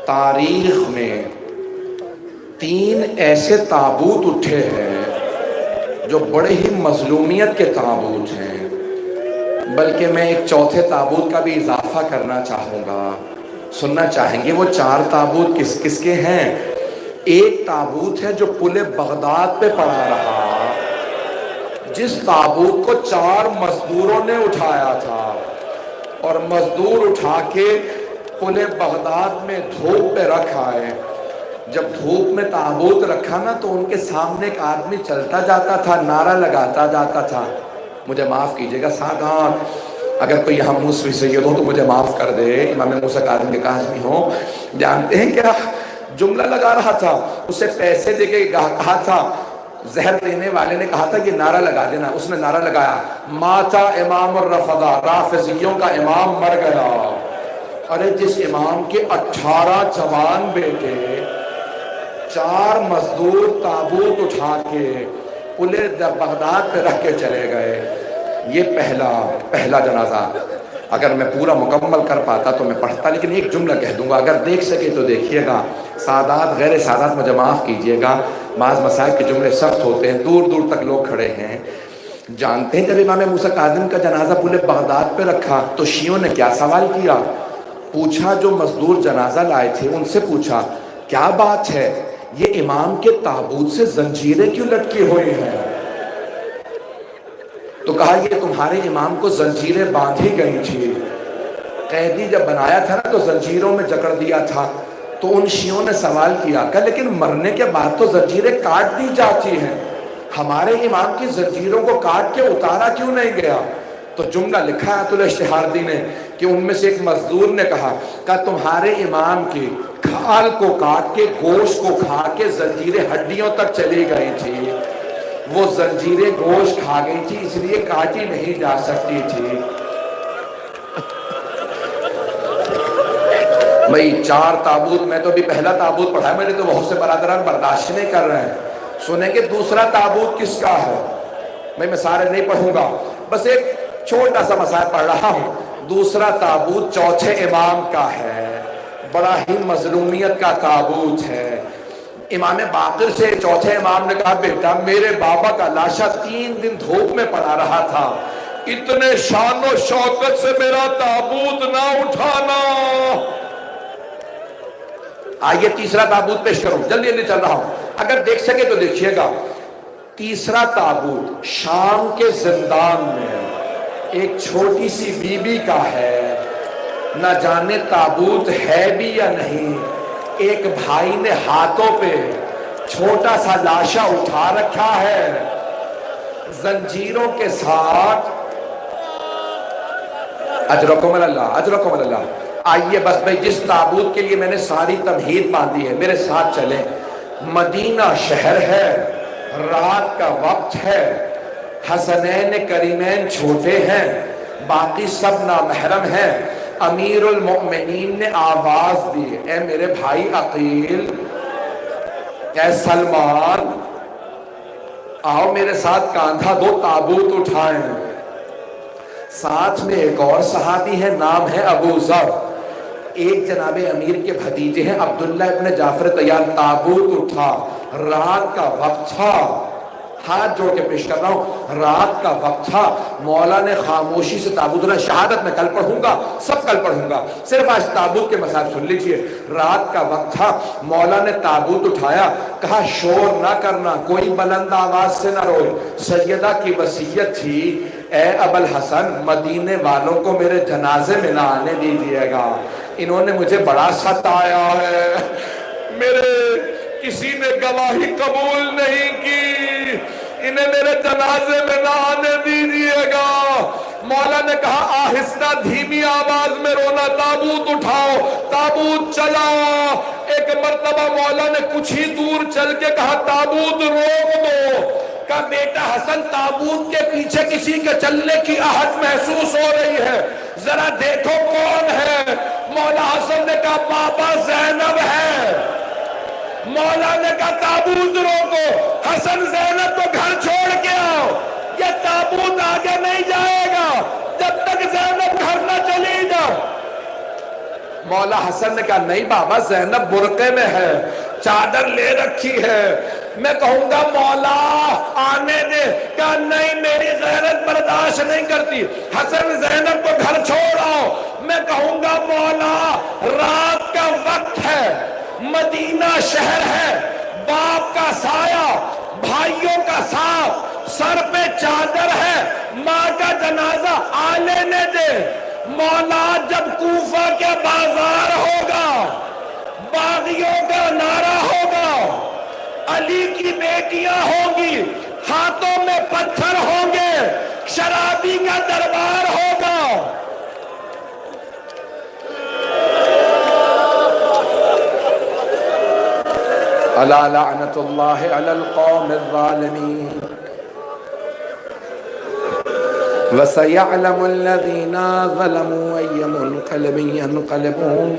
تاریخ میں 3 ایسے تابوت اٹھے ہیں جو بڑے ہی مظلومیت کے تابوت ہیں، بلکہ میں ایک چوتھے تابوت کا بھی اضافہ کرنا چاہوں گا، سننا چاہیں گے؟ وہ 4 تابوت کس کس کے ہیں؟ ایک تابوت ہے جو پل بغداد پہ پڑا رہا، جس تابوت کو 4 مزدوروں نے اٹھایا تھا، اور مزدور اٹھا کے پل بغداد میں دھوپ پہ رکھ آئے۔ جب دھوپ میں تابوت رکھا نا تو ان کے سامنے ایک آدمی چلتا جاتا تھا، نعرہ لگاتا جاتا تھا، مجھے معاف کیجئے گا سادات، اگر کوئی یہاں موسوی سید ہو تو مجھے معاف کر دے، امام موسیٰ کاظم کے قاسمی ہو، جانتے ہیں کیا جملہ لگا رہا تھا؟ اسے پیسے دے کے کہا تھا، زہر دینے والے نے کہا تھا کہ نعرہ لگا دینا، اس نے نعرہ لگایا، ماتا امام الرفضہ، رافضیوں کا امام مر گیا۔ ارے جس امام کے 18 جوان بیٹے 4 مزدور تابوت اٹھا کے پل بغداد پہ رکھ کے چلے گئے، یہ پہلا جنازہ۔ اگر میں پورا مکمل کر پاتا تو میں پڑھتا، لیکن ایک جملہ کہہ دوں گا، اگر دیکھ سکے تو دیکھیے گا، سادات غیر سادات مجھے معاف کیجئے گا، بعض مسائل کے جملے سخت ہوتے ہیں، دور دور تک لوگ کھڑے ہیں۔ جانتے ہیں جب امام موسیٰ کاظم کا جنازہ پل بغداد پہ رکھا تو شیعوں نے کیا سوال کیا؟ پوچھا، جو مزدور جنازہ لائے تھے ان سے پوچھا، کیا بات ہے یہ امام کے تابوت سے زنجیریں کیوں لٹکی ہوئی ہیں؟ تو کہا یہ تمہارے امام کو زنجیریں باندھی گئی تھی، قیدی جب بنایا تھا نا تو زنجیروں میں جکڑ دیا تھا۔ تو ان شیعوں نے سوال کیا کہ لیکن مرنے کے بعد تو زنجیریں کاٹ دی جاتی ہیں، ہمارے امام کی زنجیروں کو کاٹ کے اتارا کیوں نہیں گیا؟ تو جملہ لکھا ہے اشتہاردی نے کہ ان میں سے ایک مزدور نے کہا کہ تمہارے امام کی کھال کو کاٹ کے گوشت کو کھا کے زنجیریں ہڈیوں تک چلی گئی تھی، وہ زنجیریں گوشت کھا گئی تھی اس لیے کاٹی نہیں جا سکتی تھی۔ بھئی 4 تابوت، میں تو بھی پہلا تابوت پڑھا ہے، میرے تو بہت سے برادران برداشت نہیں کر رہے ہیں، سنیں کہ دوسرا تابوت کس کا ہے؟ میں سارے نہیں پڑھوں گا، بس ایک چھوٹا سا مسائل پڑھ رہا ہوں۔ دوسرا تابوت چوتھے امام کا ہے، بڑا ہی مظلومیت کا تابوت ہے۔ امام باقر سے چوتھے امام نے کہا، بیٹا میرے بابا کا لاشا 3 دن دھوپ میں پڑا رہا تھا، اتنے شان و شوکت سے میرا تابوت نہ اٹھانا۔ آئیے تیسرا تابوت پیش کروں، جلدی جلدی چل رہا ہوں، اگر دیکھ سکے تو دیکھیے گا۔ تیسرا تابوت شام کے زندان میں ایک چھوٹی سی بی بی کا ہے، نہ جانے تابوت ہے بھی یا نہیں، ایک بھائی نے ہاتھوں پہ چھوٹا سا لاشا اٹھا رکھا ہے زنجیروں کے ساتھ۔ اجرکم اللہ، اجرکم اللہ۔ آئیے بس بھئی جس تابوت کے لیے میں نے ساری تمہید باندھی ہے میرے ساتھ چلیں۔ مدینہ شہر ہے، رات کا وقت ہے، حسنین کریمین چھوٹے ہیں، باقی سب نامحرم ہیں۔ امیر المؤمنین نے آواز دی، اے میرے بھائی عقیل، اے سلمان، آؤ میرے ساتھ کاندھا دو، تابوت اٹھائیں۔ ساتھ میں ایک اور صحابی ہے، نام ہے ابو ذر، ایک جناب امیر کے بھتیجے ہیں عبداللہ ابن جعفر طیار۔ تابوت اٹھا، رات کا وقت تھا، ہاتھ جوڑ کے پیش کر رہا ہوں، رات کا وقت تھا، مولا نے خاموشی سے تابوت اٹھایا۔ شہادت میں کل پڑھوں گا، سب کل پڑھوں گا، صرف آج تابوت کے مسائل سن لیجئے۔ رات کا وقت تھا، مولا نے تابوت اٹھایا، کہا شور نہ کرنا، کوئی بلند آواز سے نہ روئے، سیدہ کی وصیت تھی، اے ابوالحسن مدینے والوں کو میرے جنازے میں نہ آنے دیجیے گا، انہوں نے مجھے بڑا ستایا ہے، میرے کسی نے گواہی قبول نہیں کی، انہیں میرے جنازے میں نہ آنے دیجیے گا۔ مولا نے کہا آہستہ دھیمی آواز میں رونا، تابوت اٹھاؤ، تابوت چلاؤ۔ ایک مرتبہ مولا نے کچھ ہی دور چل کے کہا تابوت روک دو۔ کہا بیٹا حسن تابوت کے پیچھے کسی کے چلنے کی آہٹ محسوس ہو رہی ہے، ذرا دیکھو کون ہے۔ مولا حسن نے کہا بابا زینب ہے۔ مولا نے کہا تابوت روکو، حسن زینب کو گھر چھوڑ کے آؤ، یہ تابوت آگے نہیں جائے گا جب تک زینب گھر نہ چلی جائے۔ مولا حسن نے کہا نہیں بابا زینب برقعے میں ہے، چادر لے رکھی ہے، میں کہوں گا مولا آنے دے، کہا نہیں میری غیرت برداشت نہیں کرتی، حسن زینب کو گھر چھوڑ آؤ، میں کہوں گا مولا رات کا وقت ہے، مدینہ شہر ہے، باپ کا سایہ، بھائیوں کا ساتھ، سر پہ چادر ہے، ماں کا جنازہ آ لینے دے، مولا جب کوفہ کے بازار ہوگا، باغیوں کا نعرہ ہوگا، علی کی بیٹیاں ہوں گی، ہاتھوں میں پتھر ہوں گے، شرابی کا دربار ہوگا، الا لعنت اللہ علی القوم الظالمین وَسَيَعْلَمُ الَّذِينَ ظَلَمُوا أَيَّ مُنْقَلَبٍ يَنْقَلِبُونَ